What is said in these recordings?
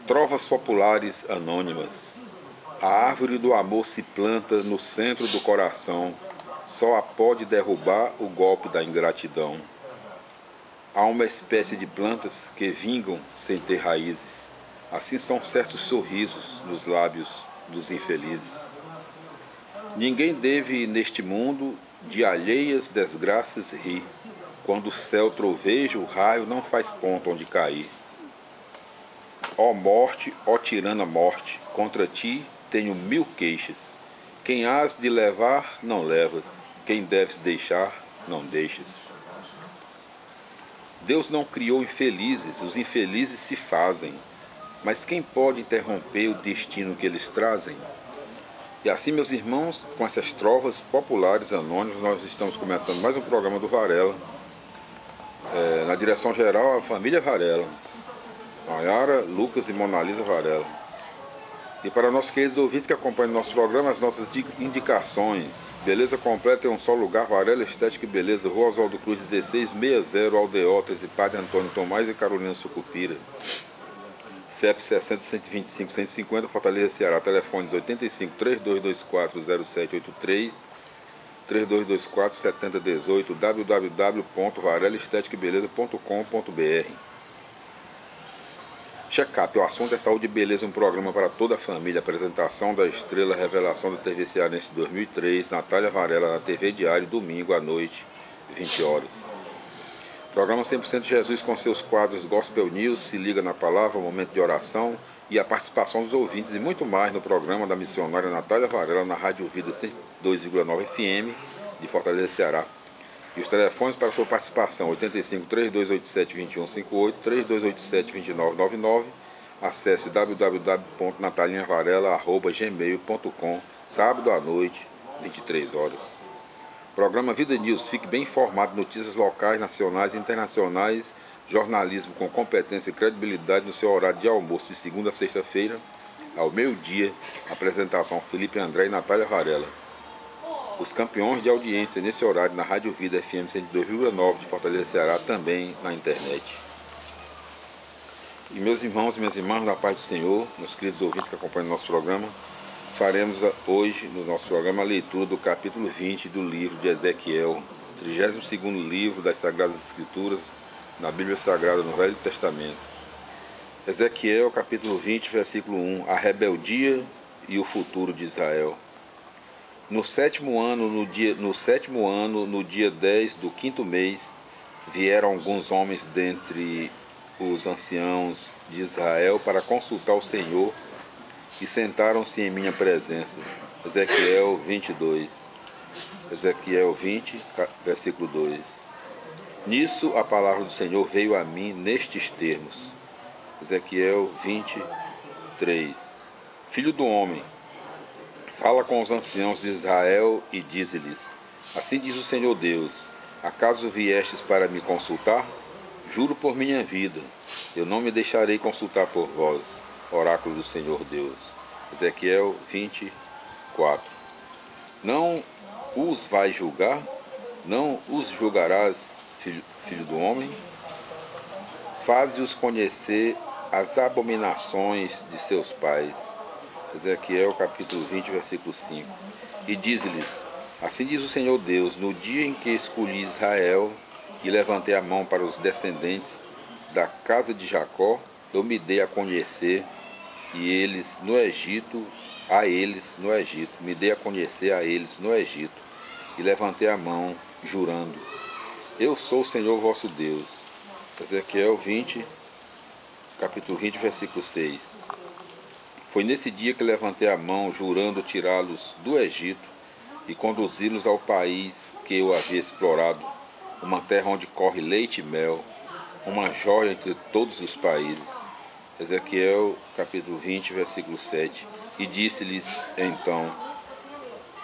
Trovas populares anônimas. A árvore do amor se planta no centro do coração, só a pode derrubar o golpe da ingratidão. Há uma espécie de plantas que vingam sem ter raízes. Assim são certos sorrisos nos lábios dos infelizes. Ninguém deve neste mundo de alheias desgraças rir. Quando o céu troveja, o raio não faz ponto onde cair. Ó morte, ó tirana morte, contra ti tenho 1000 queixas. Quem has de levar, não levas. Quem deves deixar, não deixes. Deus não criou infelizes, os infelizes se fazem. Mas quem pode interromper o destino que eles trazem? E assim, meus irmãos, com essas trovas populares anônimas, nós estamos começando mais um programa do Varela. Na direção geral, a família Varela. Maiara, Lucas e Monalisa Varela. E para nossos queridos ouvintes que acompanham o nosso programa, as nossas indicações. Beleza completa em um só lugar, Varela Estética e Beleza, Rua Oswaldo Cruz 1660, Aldeotas de Padre Antônio Tomás e Carolina Sucupira. CEP 60 125 150, Fortaleza, Ceará. Telefones 85 3224 0783, 3224 7018, www.varelaesteticaebeleza.com.br. Check-up, o assunto é saúde e beleza, um programa para toda a família. Apresentação da estrela revelação da TV Cearense 2003, Natália Varela, na TV Diário, domingo à noite, 20 horas. Programa 100% Jesus com seus quadros Gospel News, Se Liga na Palavra, Momento de Oração e a participação dos ouvintes e muito mais no programa da missionária Natália Varela na Rádio Vida 102,9 FM de Fortaleza, Ceará. E os telefones para sua participação, 85 3287 2158, 3287 2999, acesse www.natalinhavarela@gmail.com, sábado à noite, 23 horas. Programa Vida News, fique bem informado, notícias locais, nacionais e internacionais, jornalismo com competência e credibilidade no seu horário de almoço de segunda a sexta-feira, ao meio-dia, apresentação Felipe André e Natália Varela. Os campeões de audiência nesse horário na Rádio Vida FM 102,9 de Fortaleza, Ceará, também na internet. E meus irmãos e minhas irmãs, na paz do Senhor, meus queridos ouvintes que acompanham o nosso programa, faremos hoje no nosso programa a leitura do capítulo 20 do livro de Ezequiel, 32º livro das Sagradas Escrituras, na Bíblia Sagrada, no Velho Testamento. Ezequiel, capítulo 20, versículo 1, a rebeldia e o futuro de Israel. No sétimo ano, no dia 10 do 5º mês, vieram alguns homens dentre os anciãos de Israel para consultar o Senhor e sentaram-se em minha presença. Ezequiel 22. Ezequiel 20, versículo 2. Nisso a palavra do Senhor veio a mim nestes termos. Ezequiel 23. Filho do homem, fala com os anciãos de Israel e dize-lhes: assim diz o Senhor Deus, acaso viestes para me consultar? Juro por minha vida, eu não me deixarei consultar por vós, oráculo do Senhor Deus. Ezequiel 24. Não os vais julgar? Não os julgarás, filho do homem? Faze-os conhecer as abominações de seus pais. Ezequiel capítulo 20, versículo 5. E diz-lhes: assim diz o Senhor Deus, no dia em que escolhi Israel e levantei a mão para os descendentes da casa de Jacó, eu me dei a conhecer me dei a conhecer a eles no Egito, e levantei a mão, jurando: eu sou o Senhor vosso Deus. Ezequiel 20, capítulo 20, versículo 6. Foi nesse dia que levantei a mão, jurando tirá-los do Egito e conduzi-los ao país que eu havia explorado, uma terra onde corre leite e mel, uma joia entre todos os países. Ezequiel capítulo 20, versículo 7. E disse-lhes então: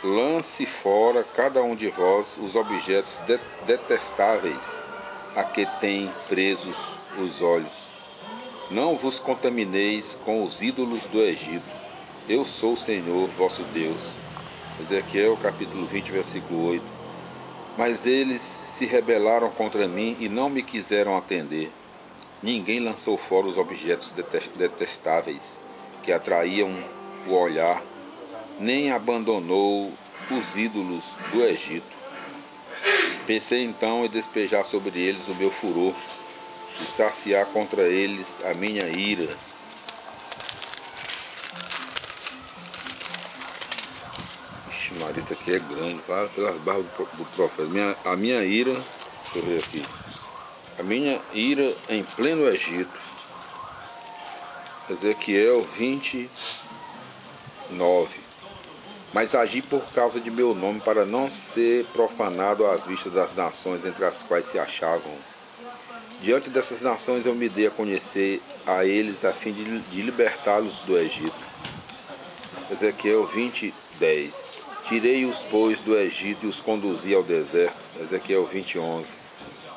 lance fora cada um de vós os objetos detestáveis a que tem presos os olhos. Não vos contamineis com os ídolos do Egito. Eu sou o Senhor vosso Deus. Ezequiel capítulo 20, versículo 8. Mas eles se rebelaram contra mim e não me quiseram atender. Ninguém lançou fora os objetos detestáveis que atraíam o olhar, nem abandonou os ídolos do Egito. Pensei então em despejar sobre eles o meu furor e saciar contra eles a minha ira. Ixi, Maria, isso aqui é grande, fala pelas barras do profeta. A minha ira, deixa eu ver aqui. A minha ira em pleno Egito. Ezequiel 29. Mas agi por causa de meu nome, para não ser profanado à vista das nações entre as quais se achavam. Diante dessas nações eu me dei a conhecer a eles, a fim de libertá-los do Egito. Ezequiel 20:10. Tirei-os, pois, do Egito e os conduzi ao deserto. Ezequiel 20:11.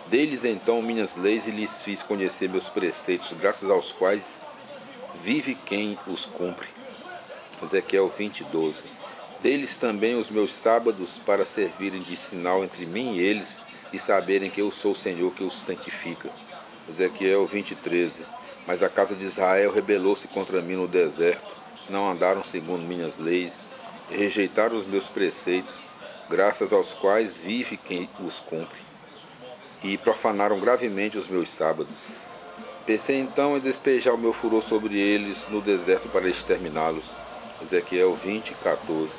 Dei-lhes então minhas leis e lhes fiz conhecer meus preceitos, graças aos quais vive quem os cumpre. Ezequiel 20:12. Dei-lhes também os meus sábados para servirem de sinal entre mim e eles e saberem que eu sou o Senhor que os santifica. Ezequiel 20:13. Mas a casa de Israel rebelou-se contra mim no deserto, não andaram segundo minhas leis, e rejeitaram os meus preceitos, graças aos quais vive quem os cumpre, e profanaram gravemente os meus sábados. Pensei então em despejar o meu furor sobre eles no deserto para exterminá-los. Ezequiel 20:14.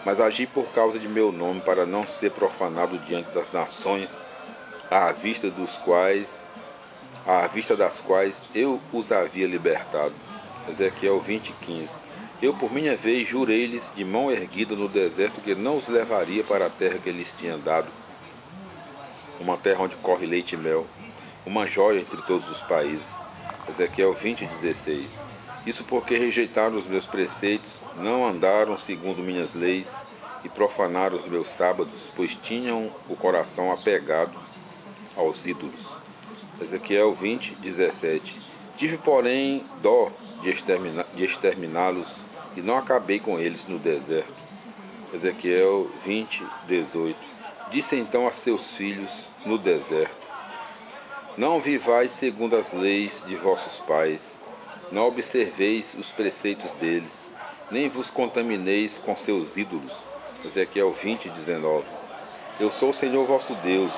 Mas agi por causa de meu nome, para não ser profanado diante das nações, à vista das quais eu os havia libertado. Ezequiel 20:15. Eu, por minha vez, jurei-lhes de mão erguida no deserto que não os levaria para a terra que lhes tinha dado, uma terra onde corre leite e mel, uma joia entre todos os países. Ezequiel 20:16. Isso porque rejeitaram os meus preceitos, não andaram segundo minhas leis e profanaram os meus sábados, pois tinham o coração apegado aos ídolos. Ezequiel 20:17. Tive, porém, dó de exterminá-los e não acabei com eles no deserto. Ezequiel 20:18. Disse então a seus filhos no deserto: Não vivais segundo as leis de vossos pais, não observeis os preceitos deles, nem vos contamineis com seus ídolos. Ezequiel 20:19. Eu sou o Senhor vosso Deus.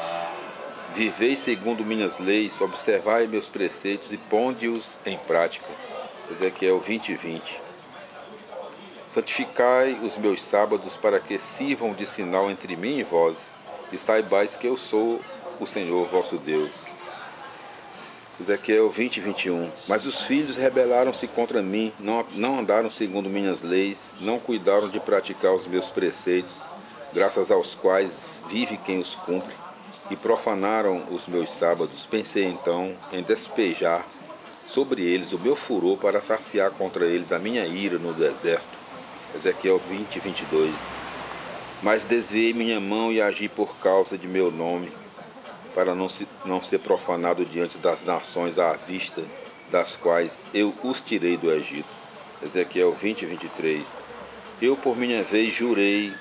Vivei segundo minhas leis, observai meus preceitos e ponde-os em prática. Ezequiel 20:20. Santificai os meus sábados para que sirvam de sinal entre mim e vós, e saibais que eu sou o Senhor vosso Deus. Ezequiel 20:21. Mas os filhos rebelaram-se contra mim, não andaram segundo minhas leis, não cuidaram de praticar os meus preceitos, graças aos quais vive quem os cumpre, e profanaram os meus sábados. Pensei então em despejar sobre eles o meu furor para saciar contra eles a minha ira no deserto. Ezequiel 20:22. Mas desviei minha mão e agi por causa de meu nome, para não ser profanado diante das nações à vista das quais eu os tirei do Egito. Ezequiel 20:23. Eu, por minha vez, jurei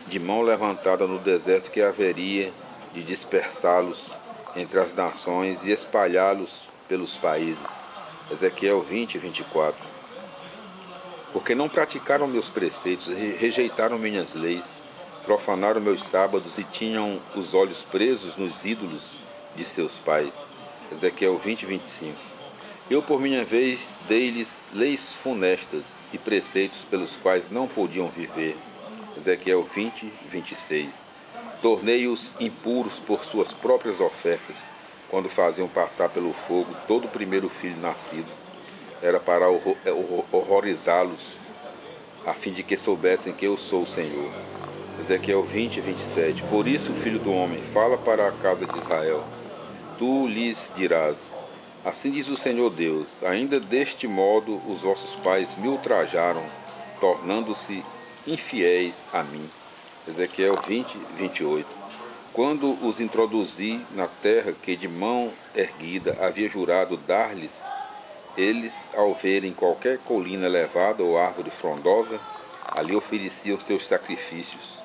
de mão levantada no deserto que haveria de dispersá-los entre as nações e espalhá-los pelos países. Ezequiel 20:24. Porque não praticaram meus preceitos, rejeitaram minhas leis, profanaram meus sábados e tinham os olhos presos nos ídolos de seus pais. Ezequiel 20:25. Eu, por minha vez, dei-lhes leis funestas e preceitos pelos quais não podiam viver. Ezequiel 20:26. Tornei-os impuros por suas próprias ofertas, quando faziam passar pelo fogo todo o primeiro filho nascido. Era para horrorizá-los, a fim de que soubessem que eu sou o Senhor. Ezequiel 20:27. Por isso, filho do homem, fala para a casa de Israel. Tu lhes dirás: Assim diz o Senhor Deus, ainda deste modo os vossos pais me ultrajaram, tornando-se infiéis a mim. Ezequiel 20:28. Quando os introduzi na terra que de mão erguida havia jurado dar-lhes, eles, ao verem qualquer colina elevada ou árvore frondosa, ali ofereciam seus sacrifícios.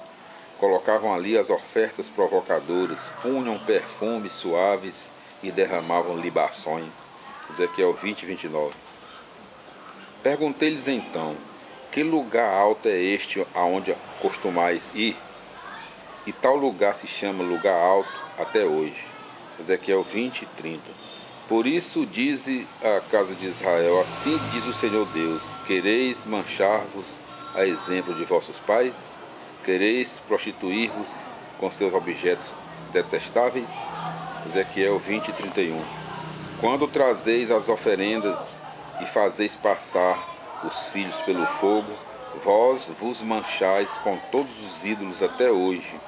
Colocavam ali as ofertas provocadoras, punham perfumes suaves e derramavam libações. Ezequiel 20, 29. Perguntei-lhes então: que lugar alto é este aonde costumais ir? E tal lugar se chama lugar alto até hoje. Ezequiel 20, 30. Por isso dize a casa de Israel: assim diz o Senhor Deus: quereis manchar-vos a exemplo de vossos pais? Quereis prostituir-vos com seus objetos detestáveis? Ezequiel 20, 31. Quando trazeis as oferendas e fazeis passar os filhos pelo fogo, vós vos manchais com todos os ídolos até hoje,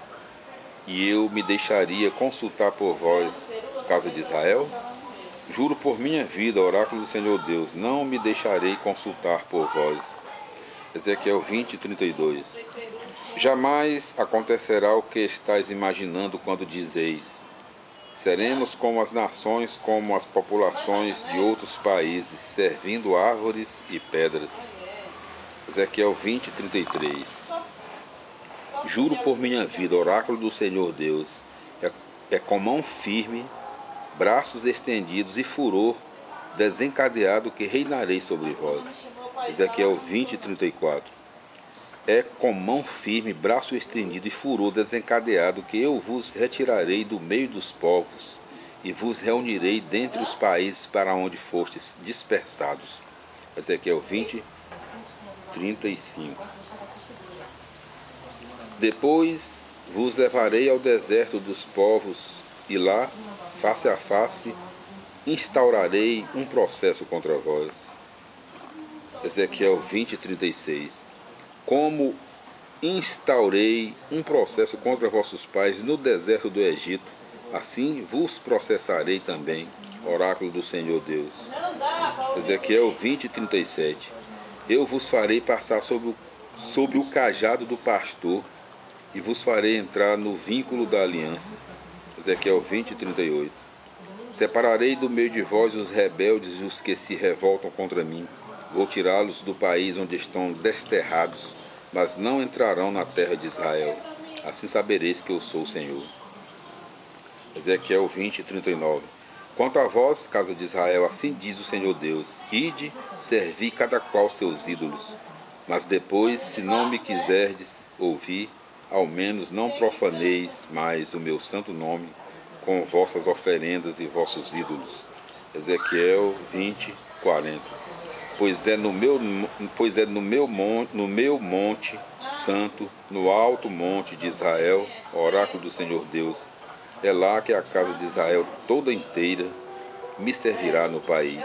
e eu me deixaria consultar por vós, casa de Israel? Juro por minha vida, oráculo do Senhor Deus, não me deixarei consultar por vós. Ezequiel 20, 32. Jamais acontecerá o que estáis imaginando quando dizeis: seremos como as nações, como as populações de outros países, servindo árvores e pedras. Ezequiel 20, 33. Juro por minha vida, oráculo do Senhor Deus, é com mão firme, braços estendidos e furor desencadeado que reinarei sobre vós. Ezequiel 20, 34. É com mão firme, braço estendido e furor desencadeado que eu vos retirarei do meio dos povos e vos reunirei dentre os países para onde fostes dispersados. Ezequiel 20, 35. Depois vos levarei ao deserto dos povos e lá, face a face, instaurarei um processo contra vós. Ezequiel 20, 36. Como instaurei um processo contra vossos pais no deserto do Egito, assim vos processarei também, oráculo do Senhor Deus. Ezequiel 20, 37. Eu vos farei passar sobre o cajado do pastor e vos farei entrar no vínculo da aliança. Ezequiel 20, 38. Separarei do meio de vós os rebeldes e os que se revoltam contra mim. Vou tirá-los do país onde estão desterrados, mas não entrarão na terra de Israel. Assim sabereis que eu sou o Senhor. Ezequiel 20, 39. Quanto a vós, casa de Israel, assim diz o Senhor Deus: ide, servi cada qual seus ídolos. Mas depois, se não me quiserdes ouvir, ao menos não profaneis mais o meu santo nome com vossas oferendas e vossos ídolos. Ezequiel 20, 40. Pois é no meu monte santo, no alto monte de Israel, oráculo do Senhor Deus, é lá que a casa de Israel toda inteira me servirá no país.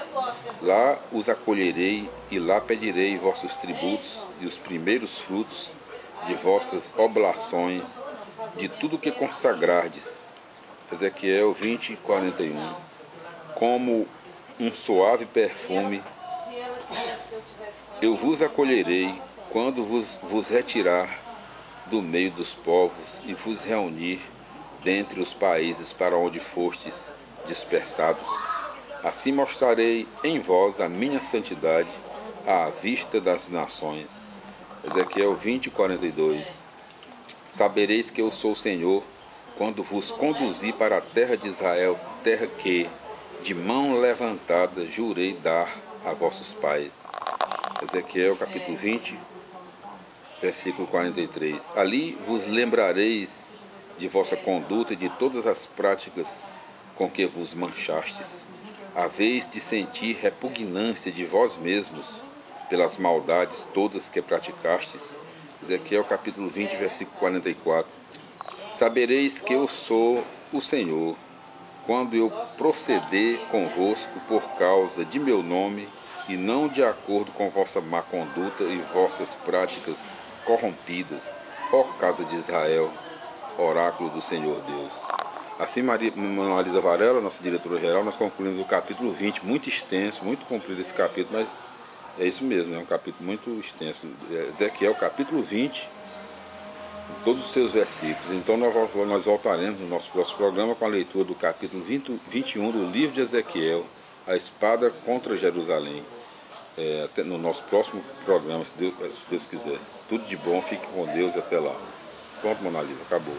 Lá os acolherei e lá pedirei vossos tributos e os primeiros frutos de vossas oblações, de tudo que consagrardes. Ezequiel 20, 41. Como um suave perfume eu vos acolherei quando vos retirar do meio dos povos e vos reunir dentre os países para onde fostes dispersados. Assim mostrarei em vós a minha santidade à vista das nações. Ezequiel 20, 42. Sabereis que eu sou o Senhor quando vos conduzi para a terra de Israel, terra que, de mão levantada, jurei dar a vossos pais. Ezequiel capítulo 20, versículo 43. Ali vos lembrareis de vossa conduta e de todas as práticas com que vos manchastes, a vez de sentir repugnância de vós mesmos pelas maldades todas que praticastes. Ezequiel capítulo 20, versículo 44. Sabereis que eu sou o Senhor, quando eu proceder convosco por causa de meu nome, e não de acordo com vossa má conduta e vossas práticas corrompidas, ó casa de Israel, oráculo do Senhor Deus. Assim, Marisa Varela, nossa diretora-geral, nós concluímos o capítulo 20, muito extenso, muito comprido esse capítulo, mas é isso mesmo, é um capítulo muito extenso. Ezequiel, capítulo 20, todos os seus versículos. Então nós voltaremos no nosso próximo programa com a leitura do capítulo 21 do livro de Ezequiel, a espada contra Jerusalém. No nosso próximo programa, se Deus quiser. Tudo de bom, fique com Deus e até lá. Pronto, Mona Lisa, acabou.